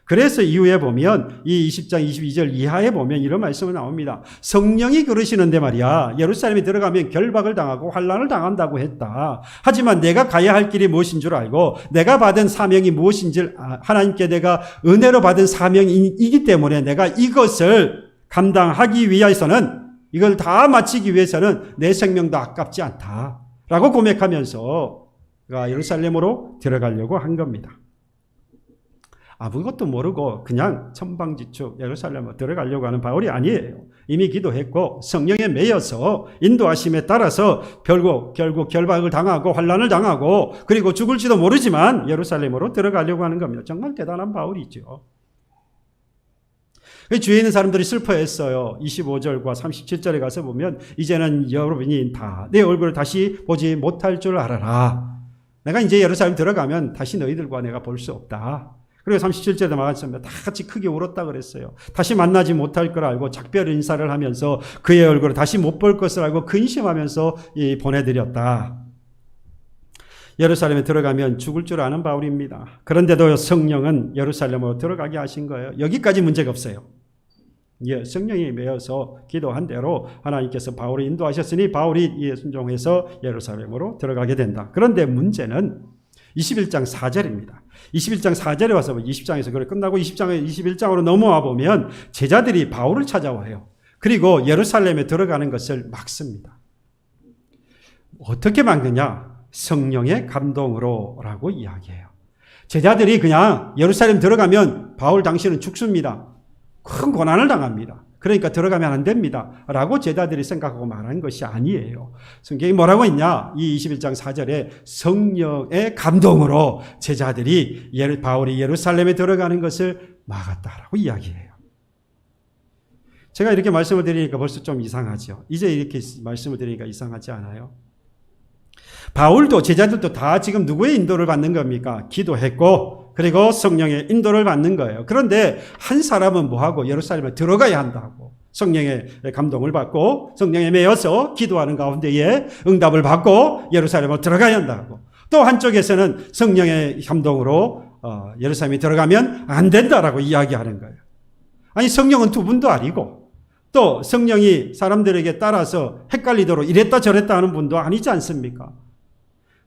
그래서 이후에 보면 이 20장 22절 이하에 보면 이런 말씀이 나옵니다. 성령이 그러시는데 말이야, 예루살렘에 들어가면 결박을 당하고 환난을 당한다고 했다. 하지만 내가 가야 할 길이 무엇인 줄 알고 내가 받은 사명이 무엇인지, 하나님께 내가 은혜로 받은 사명이기 때문에 내가 이것을 감당하기 위해서는, 이걸 다 마치기 위해서는 내 생명도 아깝지 않다 라고 고백하면서 예루살렘으로 들어가려고 한 겁니다. 아무것도 모르고 그냥 천방지축 예루살렘으로 들어가려고 하는 바울이 아니에요. 이미 기도했고 성령에 매여서 인도하심에 따라서 결국 결박을 당하고 환난을 당하고 그리고 죽을지도 모르지만 예루살렘으로 들어가려고 하는 겁니다. 정말 대단한 바울이죠. 주위에 있는 사람들이 슬퍼했어요. 25절과 37절에 가서 보면 이제는 여러분이 다 내 얼굴을 다시 보지 못할 줄 알아라. 내가 이제 예루살렘 들어가면 다시 너희들과 내가 볼 수 없다. 그리고 37절에 말했습니다. 다 같이 크게 울었다 그랬어요. 다시 만나지 못할 걸 알고 작별 인사를 하면서 그의 얼굴을 다시 못 볼 것을 알고 근심하면서 보내드렸다. 예루살렘에 들어가면 죽을 줄 아는 바울입니다. 그런데도 성령은 예루살렘으로 들어가게 하신 거예요. 여기까지 문제가 없어요. 성령이 매여서 기도한 대로 하나님께서 바울을 인도하셨으니 바울이 순종해서 예루살렘으로 들어가게 된다. 그런데 문제는 21장 4절입니다. 21장 4절에 와서 20장에서 그걸 끝나고 20장에 21장으로 넘어와 보면 제자들이 바울을 찾아와요. 그리고 예루살렘에 들어가는 것을 막습니다. 어떻게 막느냐? 성령의 감동으로라고 이야기해요. 제자들이 그냥 예루살렘 들어가면 바울 당신은 죽습니다. 큰 고난을 당합니다. 그러니까 들어가면 안 됩니다. 라고 제자들이 생각하고 말한 것이 아니에요. 성경이 뭐라고 했냐? 이 21장 4절에 성령의 감동으로 제자들이 바울이 예루살렘에 들어가는 것을 막았다라고 이야기해요. 제가 이렇게 말씀을 드리니까 벌써 좀 이상하죠. 이제 이렇게 말씀을 드리니까 이상하지 않아요? 바울도 제자들도 다 지금 누구의 인도를 받는 겁니까? 기도했고 그리고 성령의 인도를 받는 거예요. 그런데 한 사람은 뭐하고 예루살렘에 들어가야 한다고 성령의 감동을 받고 성령에 매여서 기도하는 가운데에 응답을 받고 예루살렘으로 들어가야 한다고, 또 한쪽에서는 성령의 감동으로 예루살렘에 들어가면 안 된다라고 이야기하는 거예요. 아니 성령은 두 분도 아니고 또 성령이 사람들에게 따라서 헷갈리도록 이랬다 저랬다 하는 분도 아니지 않습니까?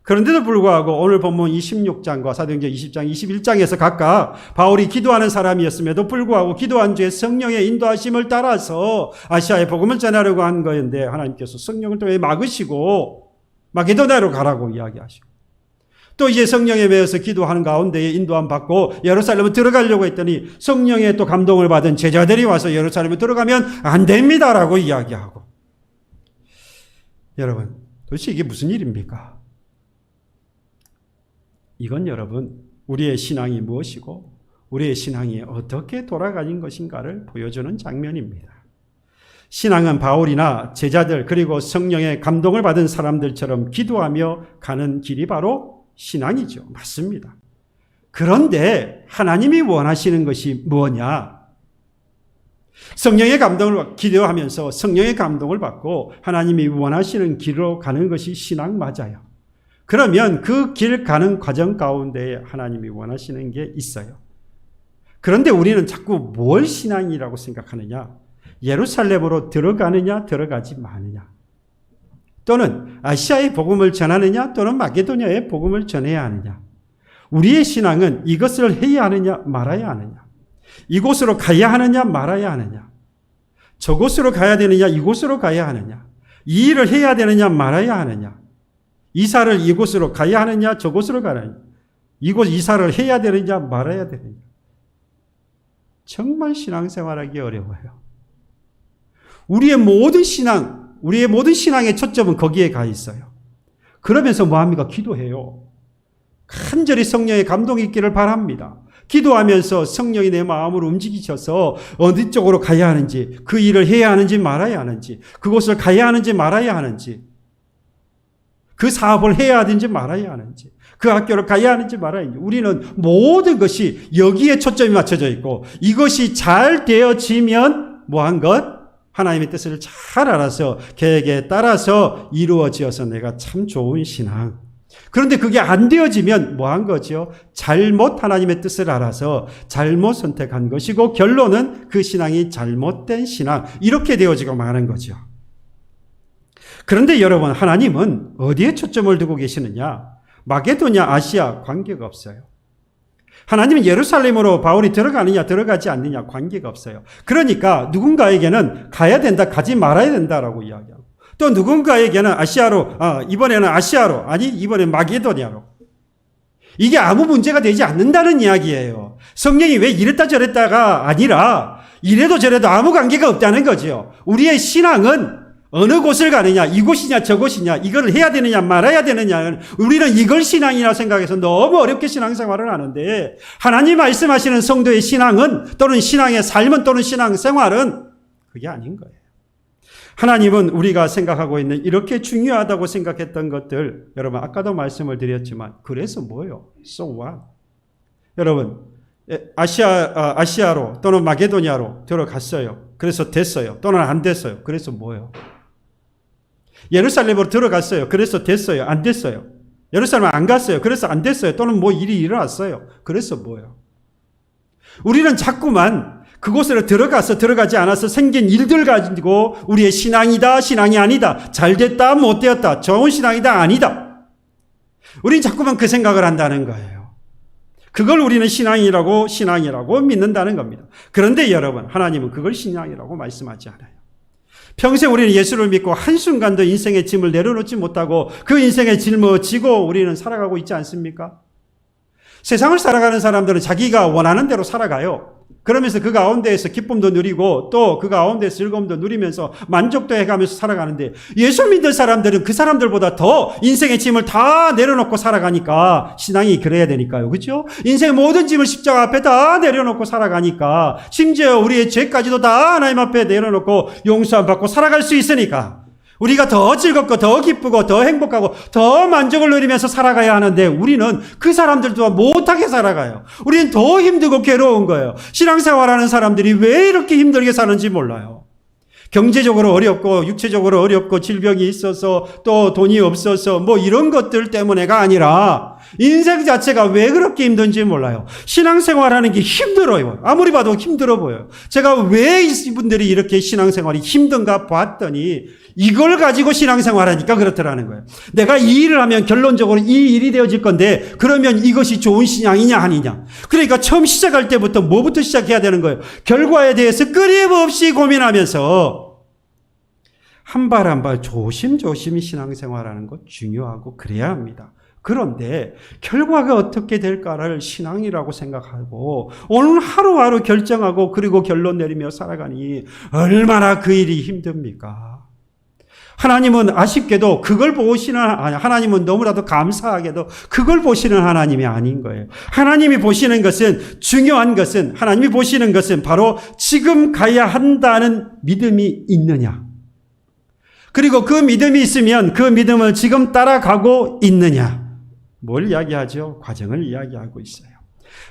그런데도 불구하고 오늘 본문 26장과 사도행전 20장, 21장에서 각각 바울이 기도하는 사람이었음에도 불구하고 기도한 주에 성령의 인도하심을 따라서 아시아에 복음을 전하려고 한 거였는데 하나님께서 성령을 또 왜 막으시고 마게도냐로 가라고 이야기하시고 또 이제 성령에 매여서 기도하는 가운데에 인도함 받고 예루살렘에 들어가려고 했더니 성령의 또 감동을 받은 제자들이 와서 예루살렘에 들어가면 안 됩니다라고 이야기하고, 여러분 도대체 이게 무슨 일입니까? 이건 여러분 우리의 신앙이 무엇이고 우리의 신앙이 어떻게 돌아가는 것인가를 보여주는 장면입니다. 신앙은 바울이나 제자들 그리고 성령의 감동을 받은 사람들처럼 기도하며 가는 길이 바로 신앙이죠. 맞습니다. 그런데 하나님이 원하시는 것이 뭐냐? 성령의 감동을 기도하면서 성령의 감동을 받고 하나님이 원하시는 길로 가는 것이 신앙 맞아요. 그러면 그 길 가는 과정 가운데에 하나님이 원하시는 게 있어요. 그런데 우리는 자꾸 뭘 신앙이라고 생각하느냐? 예루살렘으로 들어가느냐 들어가지 마느냐, 또는 아시아의 복음을 전하느냐 또는 마게도냐의 복음을 전해야 하느냐. 우리의 신앙은 이것을 해야 하느냐 말아야 하느냐, 이곳으로 가야 하느냐 말아야 하느냐, 저곳으로 가야 되느냐 이곳으로 가야 하느냐, 이 일을 해야 되느냐 말아야 하느냐, 이사를 이곳으로 가야 하느냐 저곳으로 가느냐, 이곳 이사를 해야 되느냐 말아야 되느냐. 정말 신앙생활하기 어려워요. 우리의 모든 신앙의 초점은 거기에 가 있어요. 그러면서 뭐합니까? 기도해요. 간절히 성령의 감동이 있기를 바랍니다. 기도하면서 성령이 내 마음을 움직이셔서 어느 쪽으로 가야 하는지, 그 일을 해야 하는지 말아야 하는지, 그곳을 가야 하는지 말아야 하는지, 그 사업을 해야 하든지 말아야 하는지, 그 학교를 가야 하는지 말아야 하는지, 우리는 모든 것이 여기에 초점이 맞춰져 있고, 이것이 잘 되어지면 뭐한 것? 하나님의 뜻을 잘 알아서 계획에 따라서 이루어지어서 내가 참 좋은 신앙. 그런데 그게 안 되어지면 뭐한 거죠? 잘못 하나님의 뜻을 알아서 잘못 선택한 것이고 결론은 그 신앙이 잘못된 신앙. 이렇게 되어지고 마는 거죠. 그런데 여러분, 하나님은 어디에 초점을 두고 계시느냐? 마게도냐, 아시아 관계가 없어요. 하나님은 예루살렘으로 바울이 들어가느냐 들어가지 않느냐 관계가 없어요. 그러니까 누군가에게는 가야 된다, 가지 말아야 된다라고 이야기하고, 또 누군가에게는 아시아로, 이번에는 아시아로, 아니 이번엔 마게도냐로. 이게 아무 문제가 되지 않는다는 이야기예요. 성령이 왜 이랬다 저랬다가 아니라 이래도 저래도 아무 관계가 없다는 거죠. 우리의 신앙은 어느 곳을 가느냐, 이곳이냐 저곳이냐, 이걸 해야 되느냐 말아야 되느냐, 우리는 이걸 신앙이라 생각해서 너무 어렵게 신앙생활을 하는데, 하나님 말씀하시는 성도의 신앙은, 또는 신앙의 삶은, 또는 신앙생활은 그게 아닌 거예요. 하나님은 우리가 생각하고 있는 이렇게 중요하다고 생각했던 것들, 여러분 아까도 말씀을 드렸지만 그래서 뭐예요? So what? 여러분 아시아로 또는 마게도냐로 들어갔어요. 그래서 됐어요. 또는 안 됐어요. 그래서 뭐예요? 예루살렘으로 들어갔어요. 그래서 됐어요. 안 됐어요. 예루살렘 안 갔어요. 그래서 안 됐어요. 또는 뭐 일이 일어났어요. 그래서 뭐예요? 우리는 자꾸만 그곳으로 들어가지 않아서 생긴 일들 가지고 우리의 신앙이다, 신앙이 아니다, 잘 됐다, 못 되었다, 좋은 신앙이다, 아니다. 우리는 자꾸만 그 생각을 한다는 거예요. 그걸 우리는 신앙이라고 믿는다는 겁니다. 그런데 여러분, 하나님은 그걸 신앙이라고 말씀하지 않아요. 평생 우리는 예수를 믿고 한순간도 인생의 짐을 내려놓지 못하고 그 인생의 짐을 지고 우리는 살아가고 있지 않습니까? 세상을 살아가는 사람들은 자기가 원하는 대로 살아가요. 그러면서 그 가운데에서 기쁨도 누리고 또 그 가운데서 즐거움도 누리면서 만족도 해가면서 살아가는데, 예수 믿는 사람들은 그 사람들보다 더 인생의 짐을 다 내려놓고 살아가니까, 신앙이 그래야 되니까요. 그렇죠? 인생의 모든 짐을 십자가 앞에 다 내려놓고 살아가니까, 심지어 우리의 죄까지도 다 하나님 앞에 내려놓고 용서함 받고 살아갈 수 있으니까 우리가 더 즐겁고 더 기쁘고 더 행복하고 더 만족을 누리면서 살아가야 하는데, 우리는 그 사람들도 못하게 살아가요. 우리는 더 힘들고 괴로운 거예요. 신앙생활하는 사람들이 왜 이렇게 힘들게 사는지 몰라요. 경제적으로 어렵고 육체적으로 어렵고 질병이 있어서 또 돈이 없어서 뭐 이런 것들 때문에가 아니라 인생 자체가 왜 그렇게 힘든지 몰라요. 신앙생활하는 게 힘들어요. 아무리 봐도 힘들어 보여요. 제가 왜 이분들이 이렇게 신앙생활이 힘든가 봤더니 이걸 가지고 신앙생활하니까 그렇더라는 거예요. 내가 이 일을 하면 결론적으로 이 일이 되어질 건데 그러면 이것이 좋은 신앙이냐 아니냐. 그러니까 처음 시작할 때부터 뭐부터 시작해야 되는 거예요? 결과에 대해서 끊임없이 고민하면서 한 발 한 발 조심조심히 신앙생활하는 것 중요하고 그래야 합니다. 그런데 결과가 어떻게 될까를 신앙이라고 생각하고 오늘 하루하루 결정하고 그리고 결론 내리며 살아가니 얼마나 그 일이 힘듭니까? 하나님은 아쉽게도 그걸 보시는, 하나님은 너무나도 감사하게도 그걸 보시는 하나님이 아닌 거예요. 하나님이 보시는 것은, 중요한 것은, 하나님이 보시는 것은 바로 지금 가야 한다는 믿음이 있느냐. 그리고 그 믿음이 있으면 그 믿음을 지금 따라가고 있느냐. 뭘 이야기하죠? 과정을 이야기하고 있어요.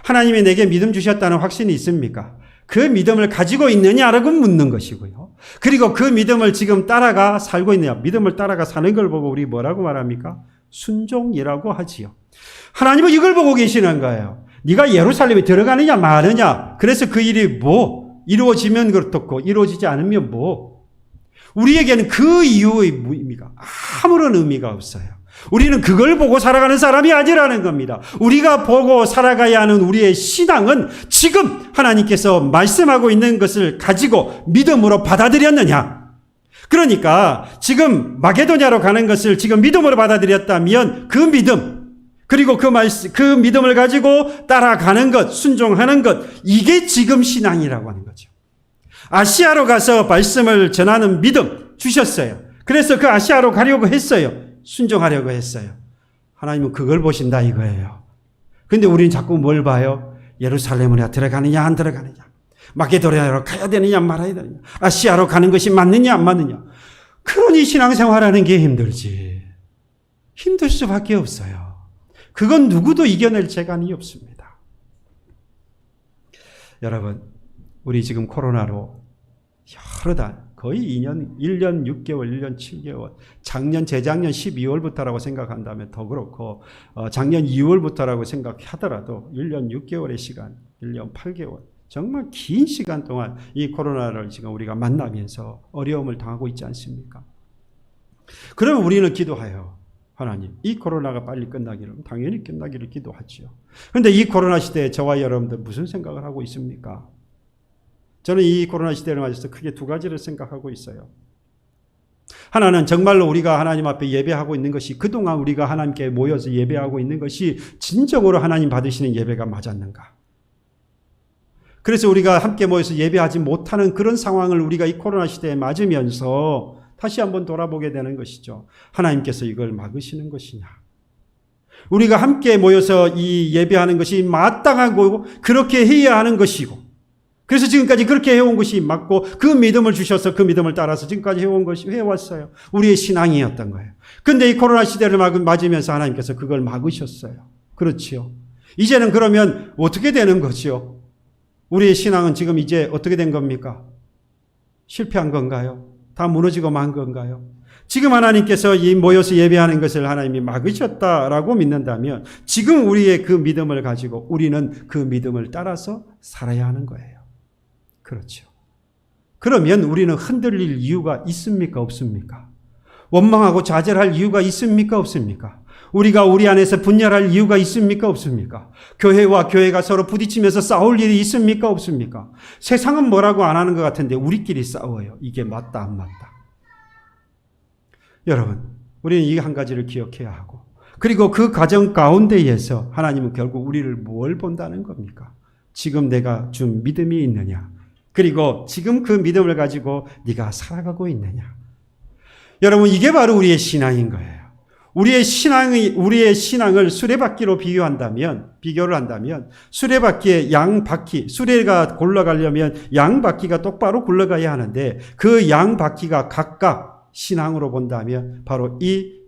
하나님이 내게 믿음 주셨다는 확신이 있습니까? 그 믿음을 가지고 있느냐라고 묻는 것이고요. 그리고 그 믿음을 지금 따라가 살고 있느냐. 믿음을 따라가 사는 걸 보고 우리 뭐라고 말합니까? 순종이라고 하지요. 하나님은 이걸 보고 계시는 거예요. 네가 예루살렘에 들어가느냐 마느냐. 그래서 그 일이 뭐 이루어지면 그렇고 이루어지지 않으면 뭐. 우리에게는 그 이유의 의미가 아무런 의미가 없어요. 우리는 그걸 보고 살아가는 사람이 아니라는 겁니다. 우리가 보고 살아가야 하는 우리의 신앙은 지금 하나님께서 말씀하고 있는 것을 가지고 믿음으로 받아들였느냐. 그러니까 지금 마게도냐로 가는 것을 지금 믿음으로 받아들였다면 그 믿음, 그리고 그 믿음을 가지고 따라가는 것, 순종하는 것, 이게 지금 신앙이라고 하는 거죠. 아시아로 가서 말씀을 전하는 믿음 주셨어요. 그래서 그 아시아로 가려고 했어요. 순종하려고 했어요. 하나님은 그걸 보신다 이거예요. 근데 우리는 자꾸 뭘 봐요? 예루살렘으로 들어가느냐 안 들어가느냐, 마게도냐로 가야 되느냐 말아야 되느냐, 아시아로 가는 것이 맞느냐 안 맞느냐. 그러니 신앙생활하는 게 힘들지. 힘들 수밖에 없어요. 그건 누구도 이겨낼 재간이 없습니다. 여러분, 우리 지금 코로나로 여러 달, 거의 2년, 1년 6개월, 1년 7개월, 재작년 12월부터라고 생각한다면 더 그렇고, 작년 2월부터라고 생각하더라도 1년 6개월의 시간, 1년 8개월, 정말 긴 시간 동안 이 코로나를 지금 우리가 만나면서 어려움을 당하고 있지 않습니까? 그러면 우리는 기도해요. 하나님, 이 코로나가 빨리 끝나기를, 당연히 끝나기를 기도하지요. 그런데 이 코로나 시대에 저와 여러분들 무슨 생각을 하고 있습니까? 저는 이 코로나 시대를 맞아서 크게 두 가지를 생각하고 있어요. 하나는 정말로 우리가 하나님 앞에 예배하고 있는 것이, 그동안 우리가 하나님께 모여서 예배하고 있는 것이 진정으로 하나님 받으시는 예배가 맞았는가? 그래서 우리가 함께 모여서 예배하지 못하는 그런 상황을 우리가 이 코로나 시대에 맞으면서 다시 한번 돌아보게 되는 것이죠. 하나님께서 이걸 막으시는 것이냐? 우리가 함께 모여서 이 예배하는 것이 마땅하고 그렇게 해야 하는 것이고, 그래서 지금까지 그렇게 해온 것이 맞고, 그 믿음을 주셔서 그 믿음을 따라서 지금까지 해온 것이 해왔어요. 우리의 신앙이었던 거예요. 근데 이 코로나 시대를 맞으면서 하나님께서 그걸 막으셨어요. 그렇지요. 이제는 그러면 어떻게 되는 거지요? 우리의 신앙은 지금 이제 어떻게 된 겁니까? 실패한 건가요? 다 무너지고 만 건가요? 지금 하나님께서 이 모여서 예배하는 것을 하나님이 막으셨다라고 믿는다면, 지금 우리의 그 믿음을 가지고 우리는 그 믿음을 따라서 살아야 하는 거예요. 그렇죠. 그러면 우리는 흔들릴 이유가 있습니까? 없습니까? 원망하고 좌절할 이유가 있습니까? 없습니까? 우리가 우리 안에서 분열할 이유가 있습니까? 없습니까? 교회와 교회가 서로 부딪히면서 싸울 일이 있습니까? 없습니까? 세상은 뭐라고 안 하는 것 같은데 우리끼리 싸워요. 이게 맞다 안 맞다. 여러분, 우리는 이 한 가지를 기억해야 하고, 그리고 그 과정 가운데에서 하나님은 결국 우리를 뭘 본다는 겁니까? 지금 내가 준 믿음이 있느냐? 그리고 지금 그 믿음을 가지고 네가 살아가고 있느냐? 여러분, 이게 바로 우리의 신앙인 거예요. 우리의 신앙을 수레바퀴로 비교를 한다면 수레바퀴의 양바퀴, 수레가 굴러가려면 양바퀴가 똑바로 굴러가야 하는데, 그 양바퀴가 각각 신앙으로 본다면 바로 이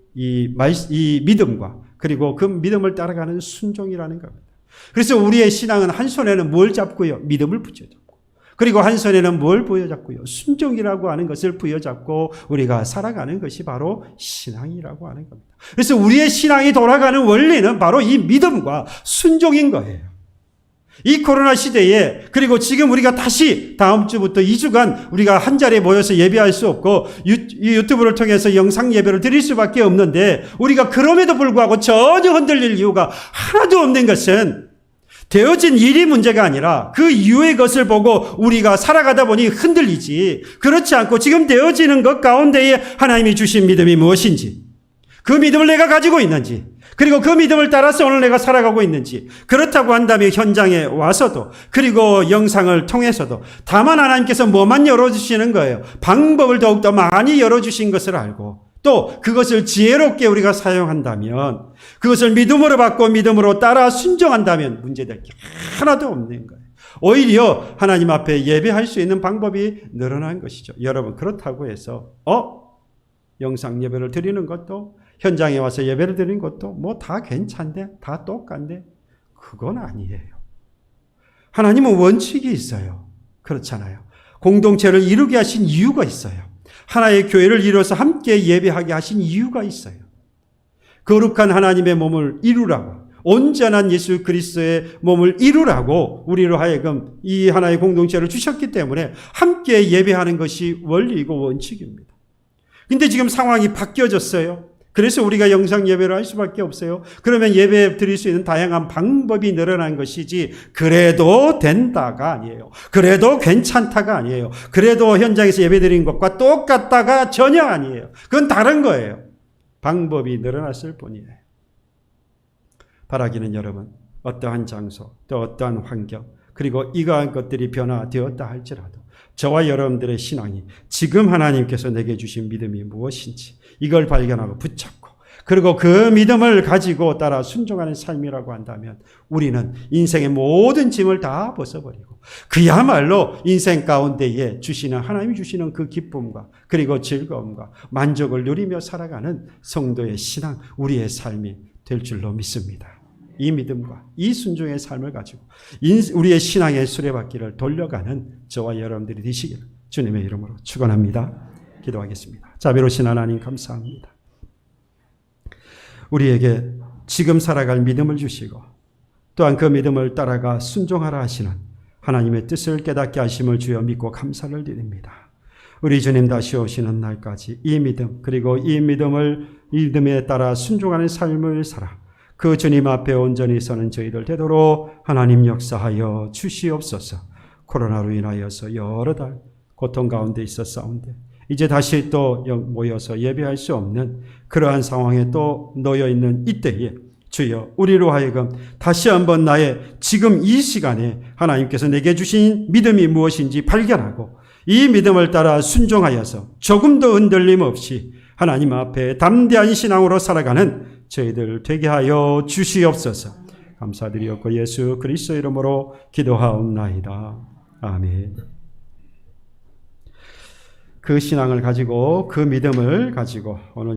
믿음과, 그리고 그 믿음을 따라가는 순종이라는 겁니다. 그래서 우리의 신앙은 한 손에는 뭘 잡고요? 믿음을 붙여잡고, 그리고 한 손에는 뭘 부여잡고요? 순종이라고 하는 것을 부여잡고 우리가 살아가는 것이 바로 신앙이라고 하는 겁니다. 그래서 우리의 신앙이 돌아가는 원리는 바로 이 믿음과 순종인 거예요. 이 코로나 시대에, 그리고 지금 우리가 다시 다음 주부터 2주간 우리가 한 자리에 모여서 예배할 수 없고 유튜브를 통해서 영상 예배를 드릴 수밖에 없는데, 우리가 그럼에도 불구하고 전혀 흔들릴 이유가 하나도 없는 것은 되어진 일이 문제가 아니라 그 이후의 것을 보고 우리가 살아가다 보니 흔들리지, 그렇지 않고 지금 되어지는 것 가운데에 하나님이 주신 믿음이 무엇인지, 그 믿음을 내가 가지고 있는지, 그리고 그 믿음을 따라서 오늘 내가 살아가고 있는지, 그렇다고 한다면 현장에 와서도, 그리고 영상을 통해서도 다만 하나님께서 뭐만 열어주시는 거예요? 방법을 더욱더 많이 열어주신 것을 알고, 또 그것을 지혜롭게 우리가 사용한다면, 그것을 믿음으로 받고 믿음으로 따라 순종한다면 문제될 게 하나도 없는 거예요. 오히려 하나님 앞에 예배할 수 있는 방법이 늘어난 것이죠. 여러분, 그렇다고 해서 영상 예배를 드리는 것도, 현장에 와서 예배를 드리는 것도 뭐 다 괜찮대, 다 똑같네, 그건 아니에요. 하나님은 원칙이 있어요. 그렇잖아요. 공동체를 이루게 하신 이유가 있어요. 하나의 교회를 이루어서 함께 예배하게 하신 이유가 있어요. 거룩한 하나님의 몸을 이루라고, 온전한 예수 그리스도의 몸을 이루라고 우리로 하여금 이 하나의 공동체를 주셨기 때문에 함께 예배하는 것이 원리이고 원칙입니다. 근데 지금 상황이 바뀌어졌어요. 그래서 우리가 영상 예배를 할 수밖에 없어요. 그러면 예배 드릴 수 있는 다양한 방법이 늘어난 것이지, 그래도 된다가 아니에요. 그래도 괜찮다가 아니에요. 그래도 현장에서 예배 드린 것과 똑같다가 전혀 아니에요. 그건 다른 거예요. 방법이 늘어났을 뿐이에요. 바라기는 여러분, 어떠한 장소, 또 어떠한 환경, 그리고 이러한 것들이 변화되었다 할지라도 저와 여러분들의 신앙이 지금 하나님께서 내게 주신 믿음이 무엇인지 이걸 발견하고 붙잡고, 그리고 그 믿음을 가지고 따라 순종하는 삶이라고 한다면 우리는 인생의 모든 짐을 다 벗어버리고 그야말로 인생 가운데에 주시는 하나님이 주시는 그 기쁨과 그리고 즐거움과 만족을 누리며 살아가는 성도의 신앙, 우리의 삶이 될 줄로 믿습니다. 이 믿음과 이 순종의 삶을 가지고 우리의 신앙의 수레바퀴를 돌려가는 저와 여러분들이 되시기를 주님의 이름으로 축원합니다. 기도하겠습니다. 자비로우신 하나님 감사합니다. 우리에게 지금 살아갈 믿음을 주시고 또한 그 믿음을 따라가 순종하라 하시는 하나님의 뜻을 깨닫게 하심을 주여 믿고 감사를 드립니다. 우리 주님 다시 오시는 날까지 이 믿음 그리고 이 믿음에 따라 순종하는 삶을 살아 그 주님 앞에 온전히 서는 저희들 되도록 하나님 역사하여 주시옵소서. 코로나로 인하여서 여러 달 고통 가운데 있었사온데 이제 다시 또 모여서 예배할 수 없는 그러한 상황에 또 놓여 있는 이때에 주여 우리로 하여금 다시 한번 나의 지금 이 시간에 하나님께서 내게 주신 믿음이 무엇인지 발견하고 이 믿음을 따라 순종하여서 조금도 흔들림 없이 하나님 앞에 담대한 신앙으로 살아가는 저희들 되게 하여 주시옵소서. 감사드리옵고 예수 그리스도 이름으로 기도하옵나이다. 아멘. 그 신앙을 가지고 그 믿음을 가지고 오늘